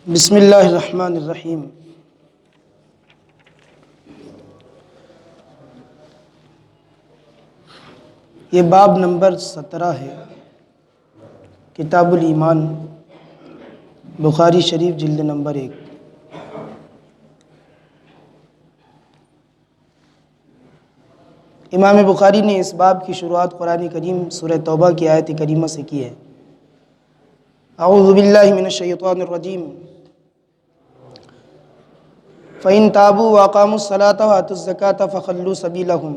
بسم اللہ الرحمن الرحیم۔ یہ باب نمبر 17 ہے، کتاب الایمان، بخاری شریف، جلد نمبر 1۔ امام بخاری نے اس باب کی شروعات قرآن کریم سورہ توبہ کی آیت کریمہ سے کی ہے۔ اعوذ باللہ من الشیطان الرجیم، فَإِن تَابُوا وَأَقَامُوا الصَّلَاةَ وَآتُوا الزَّكَاةَ فَخَلُّوا سَبِيلَهُمْ۔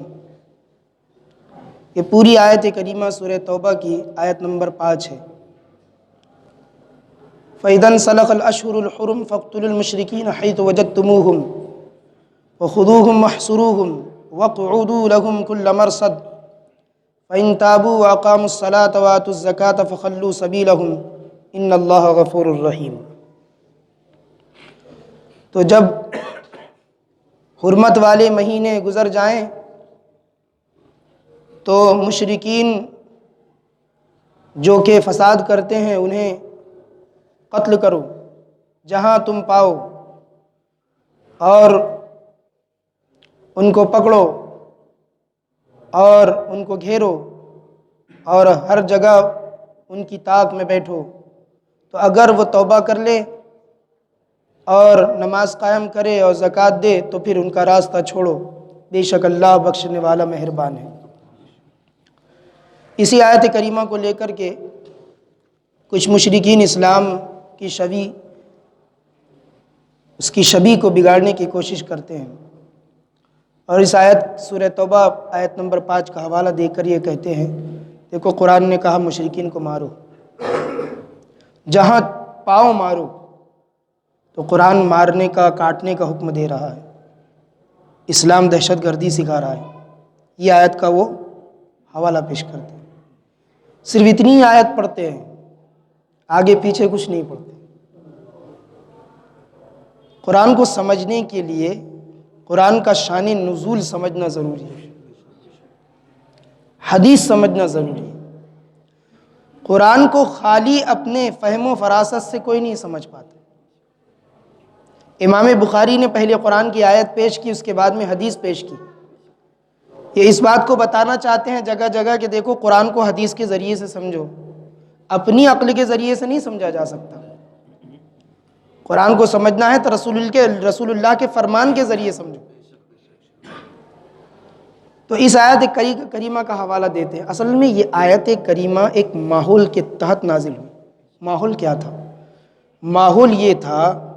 یہ پوری آیت کریمہ سورہ توبہ کی آیت نمبر 5 ہے۔ فَإِذَا انْسَلَخَ الْأَشْهُرُ الْحُرُمُ فَاقْتُلُوا الْمُشْرِكِينَ حَيْثُ وَجَدتُّمُوهُمْ وَخُذُوهُمْ وَاحْصُرُوهُمْ وَاقْعُدُوا لَهُمْ كُلَّ مَرْصَدٍ فَإِن تَابُوا وَأَقَامُوا الصَّلَاةَ وَآتُوا الزَّكَاةَ فَخَلُّوا سَبِيلَهُمْ إِنَّ اللَّهَ غَفُورٌ رَحِيمٌ۔ تو جب حرمت والے مہینے گزر جائیں تو مشرکین جو کہ فساد کرتے ہیں انہیں قتل کرو جہاں تم پاؤ، اور ان کو پکڑو اور ان کو گھیرو اور ہر جگہ ان کی طاق میں بیٹھو۔ تو اگر وہ توبہ کر لے اور نماز قائم کرے اور زکوٰۃ دے تو پھر ان کا راستہ چھوڑو، بے شک اللہ بخشنے والا مہربان ہے۔ اسی آیت کریمہ کو لے کر کے کچھ مشرکین اسلام کی اس کی شبیہ کو بگاڑنے کی کوشش کرتے ہیں، اور اس آیت سورہ توبہ آیت نمبر 5 کا حوالہ دے کر یہ کہتے ہیں، دیکھو قرآن نے کہا مشرکین کو مارو، جہاں پاؤ مارو، تو قرآن مارنے کا، کاٹنے کا حکم دے رہا ہے۔ اسلام دہشت گردی سکھا رہا ہے۔ یہ آیت کا وہ حوالہ پیش کرتے ہیں، صرف اتنی ہی آیت پڑھتے ہیں، آگے پیچھے کچھ نہیں پڑھتے۔ قرآن کو سمجھنے کے لیے قرآن کا شان نزول سمجھنا ضروری ہے، حدیث سمجھنا ضروری ہے۔ قرآن کو خالی اپنے فہم و فراست سے کوئی نہیں سمجھ پاتا۔ امام بخاری نے پہلے قرآن کی آیت پیش کی، اس کے بعد میں حدیث پیش کی۔ یہ اس بات کو بتانا چاہتے ہیں جگہ جگہ کہ دیکھو قرآن کو حدیث کے ذریعے سے سمجھو، اپنی عقل کے ذریعے سے نہیں سمجھا جا سکتا۔ قرآن کو سمجھنا ہے تو رسول اللہ کے فرمان کے ذریعے سمجھو۔ تو اس آیت کریمہ کا حوالہ دیتے ہیں۔ اصل میں یہ آیت کریمہ ایک ماحول کے تحت نازل ہوئی۔ ماحول کیا تھا؟ ماحول یہ تھا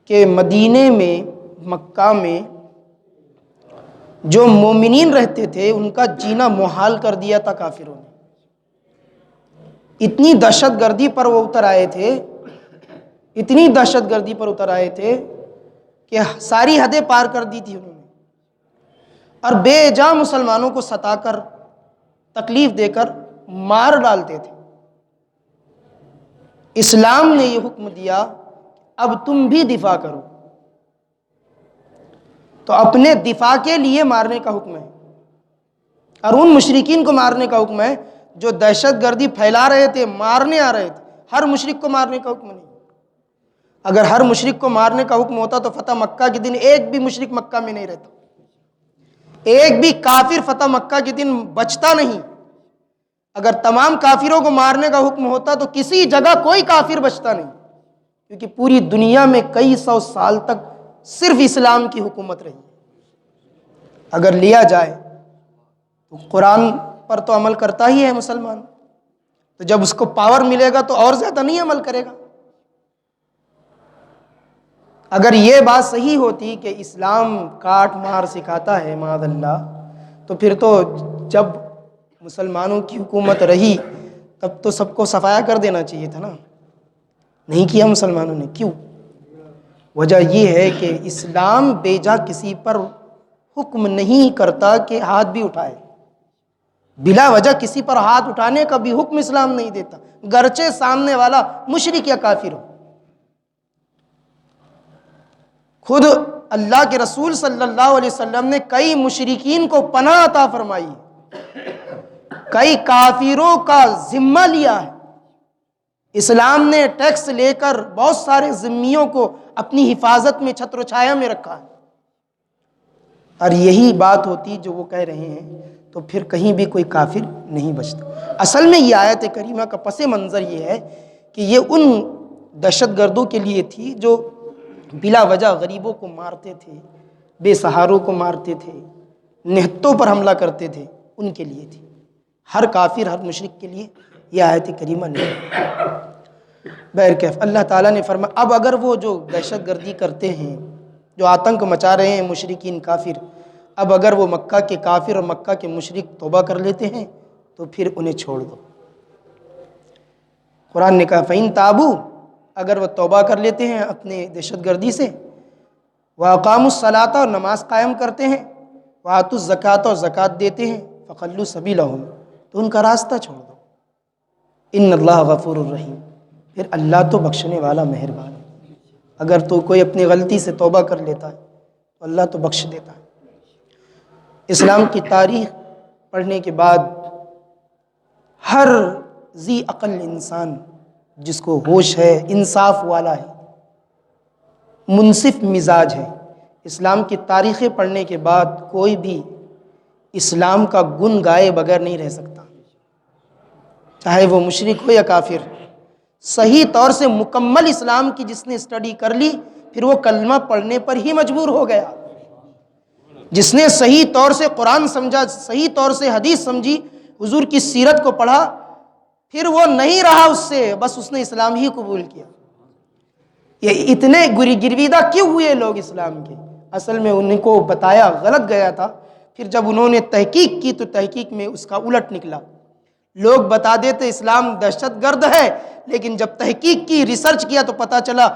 کہ مدینے میں، مکہ میں جو مومنین رہتے تھے ان کا جینا محال کر دیا تھا کافروں نے۔ اتنی دہشت گردی پر وہ اتر آئے تھے، اتنی دہشت گردی پر اتر آئے تھے کہ ساری حدیں پار کر دی تھی انہوں نے، اور بے جا مسلمانوں کو ستا کر، تکلیف دے کر مار ڈالتے تھے۔ اسلام نے یہ حکم دیا اب تم بھی دفاع کرو، تو اپنے دفاع کے لیے مارنے کا حکم ہے، اور ان مشرکین کو مارنے کا حکم ہے جو دہشت گردی پھیلا رہے تھے، مارنے آ رہے تھے۔ ہر مشرک کو مارنے کا حکم نہیں۔ اگر ہر مشرک کو مارنے کا حکم ہوتا تو فتح مکہ کے دن ایک بھی مشرک مکہ میں نہیں رہتا، ایک بھی کافر فتح مکہ کے دن بچتا نہیں۔ اگر تمام کافروں کو مارنے کا حکم ہوتا تو کسی جگہ کوئی کافر بچتا نہیں، کیونکہ پوری دنیا میں کئی سو سال تک صرف اسلام کی حکومت رہی۔ اگر لیا جائے تو قرآن پر تو عمل کرتا ہی ہے مسلمان، تو جب اس کو پاور ملے گا تو اور زیادہ نہیں عمل کرے گا۔ اگر یہ بات صحیح ہوتی کہ اسلام کاٹ مار سکھاتا ہے معاذ اللہ، تو پھر تو جب مسلمانوں کی حکومت رہی تب تو سب کو صفایا کر دینا چاہیے تھا نا، نہیں کیا مسلمانوں نے۔ کیوں؟ وجہ یہ ہے کہ اسلام بیجا کسی پر حکم نہیں کرتا کہ ہاتھ بھی اٹھائے، بلا وجہ کسی پر ہاتھ اٹھانے کا بھی حکم اسلام نہیں دیتا، گرچہ سامنے والا مشرک یا کافر ہو۔ خود اللہ کے رسول صلی اللہ علیہ وسلم نے کئی مشرکین کو پناہ عطا فرمائی، کئی کافروں کا ذمہ لیا ہے۔ اسلام نے ٹیکس لے کر بہت سارے ذمیوں کو اپنی حفاظت میں چھتر و چھایا میں رکھا ہے، اور یہی بات ہوتی جو وہ کہہ رہے ہیں تو پھر کہیں بھی کوئی کافر نہیں بچتا۔ اصل میں یہ آیت کریمہ کا پس منظر یہ ہے کہ یہ ان دہشت گردوں کے لیے تھی جو بلا وجہ غریبوں کو مارتے تھے، بے سہاروں کو مارتے تھے، نہتوں پر حملہ کرتے تھے، ان کے لیے تھی۔ ہر کافر، ہر مشرک کے لیے یہ آیت کریمہ نہیں۔ بہرکیف اللہ تعالیٰ نے فرمایا اب اگر وہ جو دہشت گردی کرتے ہیں، جو آتنک مچا رہے ہیں مشرکین کافر، اب اگر وہ مکہ کے کافر اور مکہ کے مشرک توبہ کر لیتے ہیں تو پھر انہیں چھوڑ دو۔ قرآن نے کہا فَإِن تَابُوا، اگر وہ توبہ کر لیتے ہیں اپنے دہشت گردی سے، وَأَقَامُوا الصَّلَاةَ، اور نماز قائم کرتے ہیں، وَآتُوا الزَّكَاةَ، اور زکوٰۃ دیتے ہیں، فَخَلُّوا سَبِيلَهُمْ، تو ان کا راستہ چھوڑ دو۔ ان اللہ غفور الرحیم، پھر اللہ تو بخشنے والا مہربان ہے۔ اگر تو کوئی اپنی غلطی سے توبہ کر لیتا ہے تو اللہ تو بخش دیتا ہے۔ اسلام کی تاریخ پڑھنے کے بعد ہر ذی عقل انسان جس کو ہوش ہے، انصاف والا ہے، منصف مزاج ہے، اسلام کی تاریخیں پڑھنے کے بعد کوئی بھی اسلام کا گن گائے بغیر نہیں رہ سکتا، چاہے وہ مشرک ہو یا کافر۔ صحیح طور سے مکمل اسلام کی جس نے اسٹڈی کر لی، پھر وہ کلمہ پڑھنے پر ہی مجبور ہو گیا۔ جس نے صحیح طور سے قرآن سمجھا، صحیح طور سے حدیث سمجھی، حضور کی سیرت کو پڑھا، پھر وہ نہیں رہا اس سے، بس اس نے اسلام ہی قبول کیا۔ یہ اتنے گرویدہ کیوں ہوئے لوگ اسلام کے؟ اصل میں ان کو بتایا غلط گیا تھا، پھر جب انہوں نے تحقیق کی تو تحقیق میں اس کا الٹ نکلا۔ لوگ بتا دیتے اسلام دہشت گرد ہے، لیکن جب تحقیق کی، ریسرچ کیا تو پتا چلا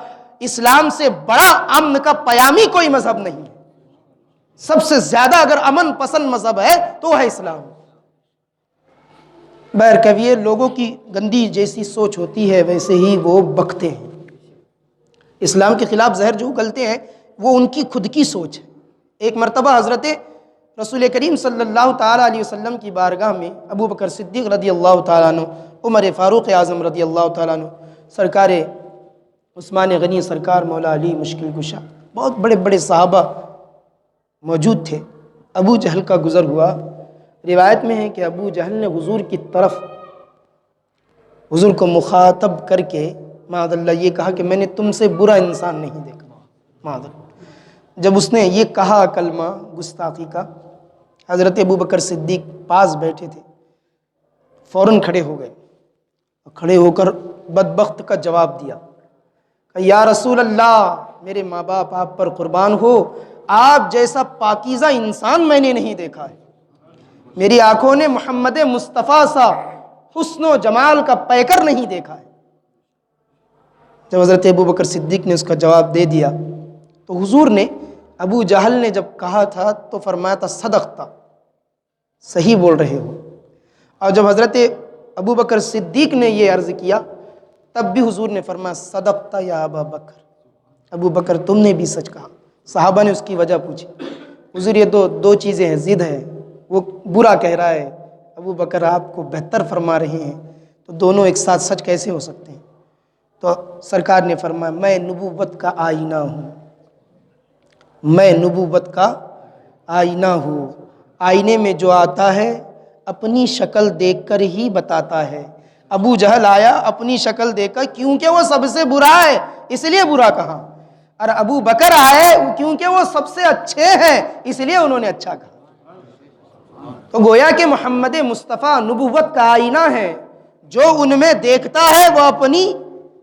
اسلام سے بڑا امن کا پیامی کوئی مذہب نہیں ہے۔ سب سے زیادہ اگر امن پسند مذہب ہے تو ہے اسلام۔ بہرکیف لوگوں کی گندی جیسی سوچ ہوتی ہے ویسے ہی وہ بکتے ہیں۔ اسلام کے خلاف زہر جو اگلتے ہیں وہ ان کی خود کی سوچ ہے۔ ایک مرتبہ حضرت رسول کریم صلی اللہ تعالیٰ علیہ وسلم کی بارگاہ میں ابو بکر صدیق رضی اللہ تعالیٰ عنہ، عمر فاروق اعظم رضی اللہ تعالیٰ عنہ، سرکار عثمان غنی، سرکار مولا علی مشکل کشا، بہت بڑے بڑے صحابہ موجود تھے۔ ابو جہل کا گزر ہوا۔ روایت میں ہے کہ ابو جہل نے حضور کی طرف، حضور کو مخاطب کر کے معاذ اللہ یہ کہا کہ میں نے تم سے برا انسان نہیں دیکھا، معاذ اللہ۔ جب اس نے یہ کہا کلمہ گستاخی کا، حضرت ابو بکر صدیق پاس بیٹھے تھے، فوراً کھڑے ہو گئے، کھڑے ہو کر بدبخت کا جواب دیا کہ یا رسول اللہ، میرے ماں باپ آپ پر قربان ہو، آپ جیسا پاکیزہ انسان میں نے نہیں دیکھا ہے، میری آنکھوں نے محمد مصطفیٰ سا حسن و جمال کا پیکر نہیں دیکھا ہے۔ جب حضرت ابو بکر صدیق نے اس کا جواب دے دیا تو حضور نے، ابو جہل نے جب کہا تھا تو فرمایا تھا صدقتا، صحیح بول رہے ہو۔ اور جب حضرت ابو بکر صدیق نے یہ عرض کیا تب بھی حضور نے فرمایا صدقتا یا ابا بکر، ابو بکر تم نے بھی سچ کہا۔ صحابہ نے اس کی وجہ پوچھی، حضور یہ دو چیزیں ہیں، ضد ہے، وہ برا کہہ رہا ہے، ابو بکر آپ کو بہتر فرما رہے ہیں، تو دونوں ایک ساتھ سچ کیسے ہو سکتے ہیں؟ تو سرکار نے فرمایا میں نبوت کا آئینہ ہوں، میں نبوت کا آئینہ ہوں، آئینے میں جو آتا ہے اپنی شکل دیکھ کر ہی بتاتا ہے۔ ابو جہل آیا اپنی شکل دیکھ کر، کیونکہ وہ سب سے برا ہے اس لیے برا کہا، اور ابو بکر آئے کیونکہ وہ سب سے اچھے ہیں اس لیے انہوں نے اچھا کہا۔ تو گویا کہ محمد مصطفیٰ نبوت کا آئینہ ہے، جو ان میں دیکھتا ہے وہ اپنی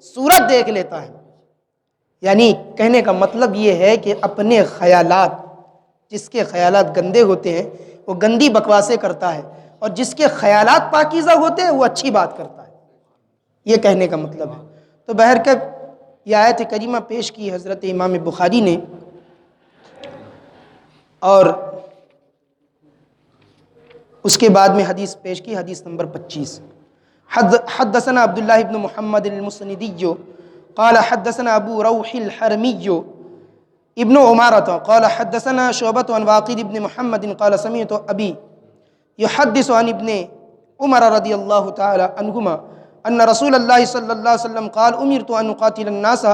صورت دیکھ لیتا ہے۔ یعنی کہنے کا مطلب یہ ہے کہ اپنے خیالات، جس کے خیالات گندے ہوتے ہیں وہ گندی بکواسیں کرتا ہے، اور جس کے خیالات پاکیزہ ہوتے ہیں وہ اچھی بات کرتا ہے، یہ کہنے کا مطلب ہے۔ تو بہرکیف یہ آیت کریمہ پیش کی حضرت امام بخاری نے، اور اس کے بعد میں حدیث پیش کی، حدیث نمبر 25۔ حدثنا عبداللہ بن محمد المسندی قال حدثنا ابو روح الحرمی ابن عمارة قال حدثنا شعبة عن واقد بن محمد قال سمعت ابي يحدث عن ابن عمر رضي الله تعالى عنهما ان رسول اللہ صلی اللہ علیہ وسلم قال امرت ان اقاتل الناس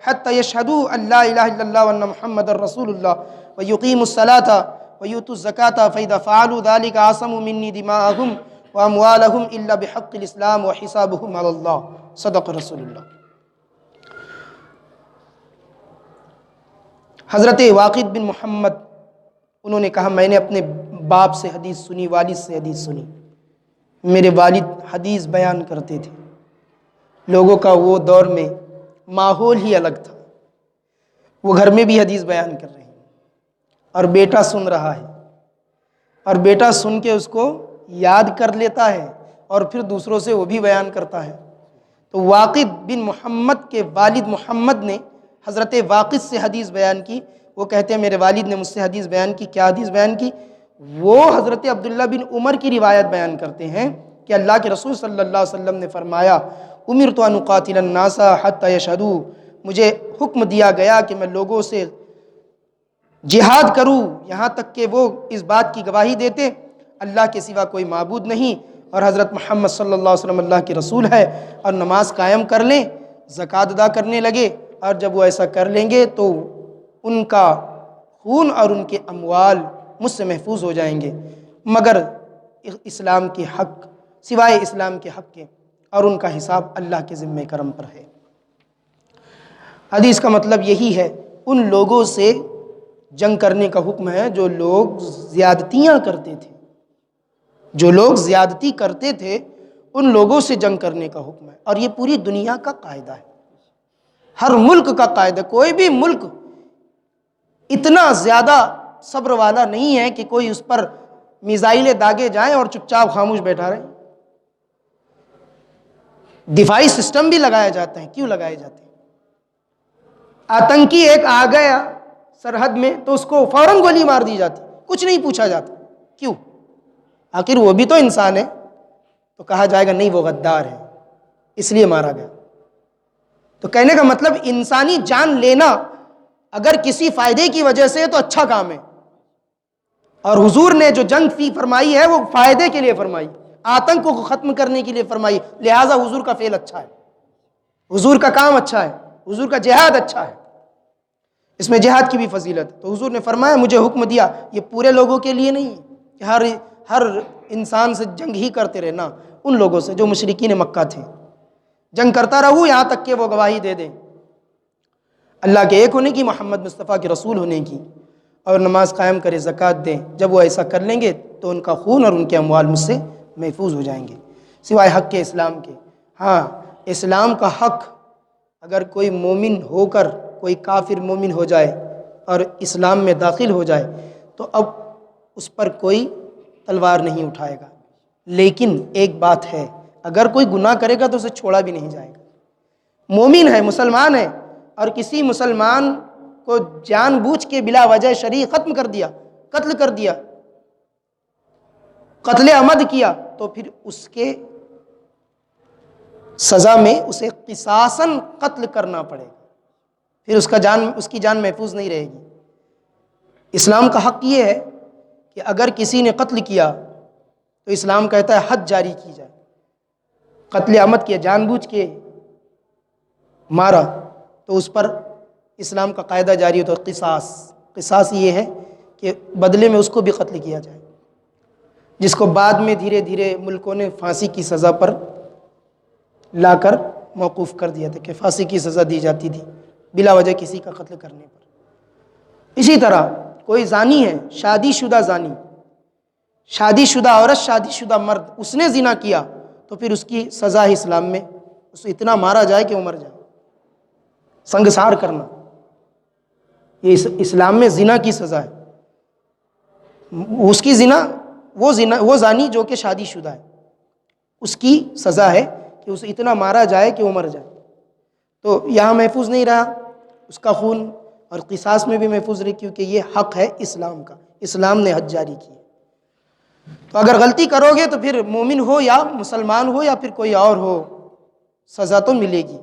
حتى يشهدوا ان لا اله الا الله وان محمد رسول الله ويقيموا الصلاة ويؤتوا الزكاة فاذا فعلوا ذلك عصموا مني دماءهم واموالهم الا بحق الاسلام وحسابهم على الله صدق رسول اللہ۔ حضرت واقد بن محمد انہوں نے کہا میں نے اپنے باپ سے حدیث سنی، والد سے حدیث سنی۔ میرے والد حدیث بیان کرتے تھے، لوگوں کا وہ دور میں ماحول ہی الگ تھا، وہ گھر میں بھی حدیث بیان کر رہے ہیں اور بیٹا سن رہا ہے، اور بیٹا سن کے اس کو یاد کر لیتا ہے اور پھر دوسروں سے وہ بھی بیان کرتا ہے۔ تو واقد بن محمد کے والد محمد نے حضرت واقد سے حدیث بیان کی۔ وہ کہتے ہیں میرے والد نے مجھ سے حدیث بیان کی۔ کیا حدیث بیان کی؟ وہ حضرت عبداللہ بن عمر کی روایت بیان کرتے ہیں کہ اللہ کے رسول صلی اللہ علیہ وسلم نے فرمایا امرت ان اقاتل الناس حتی یشہدوا، مجھے حکم دیا گیا کہ میں لوگوں سے جہاد کروں یہاں تک کہ وہ اس بات کی گواہی دیتے اللہ کے سوا کوئی معبود نہیں اور حضرت محمد صلی اللہ علیہ وسلم اللہ کے رسول ہے، اور نماز قائم کر لیں، زکوٰۃ ادا کرنے لگے، اور جب وہ ایسا کر لیں گے تو ان کا خون اور ان کے اموال مجھ سے محفوظ ہو جائیں گے، مگر اسلام کے حق، سوائے اسلام کے حق کے، اور ان کا حساب اللہ کے ذمہ کرم پر ہے۔ حدیث کا مطلب یہی ہے، ان لوگوں سے جنگ کرنے کا حکم ہے جو لوگ زیادتیاں کرتے تھے، جو لوگ زیادتی کرتے تھے ان لوگوں سے جنگ کرنے کا حکم ہے، اور یہ پوری دنیا کا قاعدہ ہے، ہر ملک کا قاعدہ۔ کوئی بھی ملک اتنا زیادہ صبر والا نہیں ہے کہ کوئی اس پر میزائلیں داغے جائیں اور چپ چاپ خاموش بیٹھا رہے۔ دفاعی سسٹم بھی لگایا جاتا ہے۔ کیوں لگائے جاتے ہیں؟ آتنکی ایک آ گیا سرحد میں تو اس کو فوراً گولی مار دی جاتی، کچھ نہیں پوچھا جاتا۔ کیوں؟ آخر وہ بھی تو انسان ہے۔ تو کہا جائے گا نہیں وہ غدار ہے اس لیے مارا گیا۔ تو کہنے کا مطلب انسانی جان لینا اگر کسی فائدے کی وجہ سے تو اچھا کام ہے، اور حضور نے جو جنگ فرمائی ہے وہ فائدے کے لیے فرمائی، آتنک کو ختم کرنے کے لیے فرمائی، لہٰذا حضور کا فعل اچھا ہے، حضور کا کام اچھا ہے، حضور کا جہاد اچھا ہے، اس میں جہاد کی بھی فضیلت ہے۔ تو حضور نے فرمایا مجھے حکم دیا، یہ پورے لوگوں کے لیے نہیں کہ ہر انسان سے جنگ ہی کرتے رہنا، ان لوگوں سے جو مشرکین مکہ تھے، جنگ کرتا رہوں یہاں تک کہ وہ گواہی دے دیں اللہ کے ایک ہونے کی، محمد مصطفیٰ کے رسول ہونے کی، اور نماز قائم کرے، زکوٰۃ دیں۔ جب وہ ایسا کر لیں گے تو ان کا خون اور ان کے اموال مجھ سے محفوظ ہو جائیں گے، سوائے حق کے اسلام کے۔ ہاں، اسلام کا حق اگر کوئی مومن ہو کر کوئی کافر مومن ہو جائے اور اسلام میں داخل ہو جائے تو اب اس پر کوئی تلوار نہیں اٹھائے گا، لیکن ایک بات ہے، اگر کوئی گناہ کرے گا تو اسے چھوڑا بھی نہیں جائے گا۔ مومن ہے، مسلمان ہے، اور کسی مسلمان کو جان بوجھ کے بلا وجہ شرعی ختم کر دیا، قتل کر دیا، قتل عمد کیا، تو پھر اس کے سزا میں اسے قصاصاً قتل کرنا پڑے گا، پھر اس کی جان محفوظ نہیں رہے گی۔ اسلام کا حق یہ ہے کہ اگر کسی نے قتل کیا تو اسلام کہتا ہے حد جاری کی جائے، قتل عمد کیا، جان بوجھ کے مارا تو اس پر اسلام کا قاعدہ جاری ہوتا ہے قصاص۔ قصاص یہ ہے کہ بدلے میں اس کو بھی قتل کیا جائے، جس کو بعد میں دھیرے دھیرے ملکوں نے پھانسی کی سزا پر لا کر موقوف کر دیا تھا کہ پھانسی کی سزا دی جاتی تھی بلا وجہ کسی کا قتل کرنے پر۔ اسی طرح کوئی زانی ہے، شادی شدہ زانی، شادی شدہ عورت، شادی شدہ مرد، اس نے زنا کیا تو پھر اس کی سزا اسلام میں اسے اتنا مارا جائے کہ وہ مر جائے، سنگسار کرنا، یہ اسلام میں زنا کی سزا ہے۔ اس کی وہ زانی جو کہ شادی شدہ ہے، اس کی سزا ہے کہ اسے اتنا مارا جائے کہ وہ مر جائے۔ تو یہاں محفوظ نہیں رہا اس کا خون، اور قصاص میں بھی محفوظ رہی، کیونکہ یہ حق ہے اسلام کا، اسلام نے حد جاری کی ہے۔ تو اگر غلطی کرو گے تو پھر مومن ہو یا مسلمان ہو یا پھر کوئی اور ہو، سزا تو ملے گی۔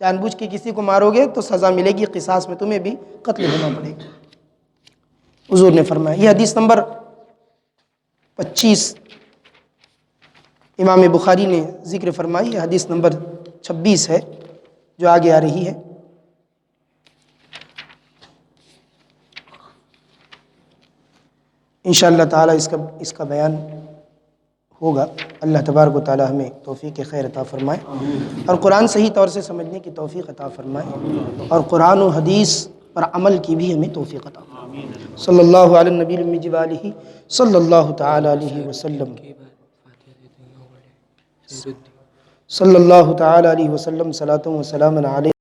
جان بوجھ کے کسی کو مارو گے تو سزا ملے گی، قصاص میں تمہیں بھی قتل ہونا پڑے گا، حضور نے فرمایا۔ یہ حدیث نمبر 25 امام بخاری نے ذکر فرمائی ہے، حدیث نمبر 26 ہے جو آگے آ رہی ہے۔ انشاءاللہ تعالی اس کا بیان ہوگا۔ اللہ تبارک و تعالی ہمیں توفیق خیر عطا فرمائے اور قرآن صحیح طور سے سمجھنے کی توفیق عطا فرمائے اور قرآن و حدیث پر عمل کی بھی ہمیں توفیق عطا فرمائے۔ صلی اللہ علی النبی المی وآلہ صلی اللہ تعالی علیہ وسلم، صلی اللہ تعالی علیہ وسلم، صلاۃ و سلام علیہ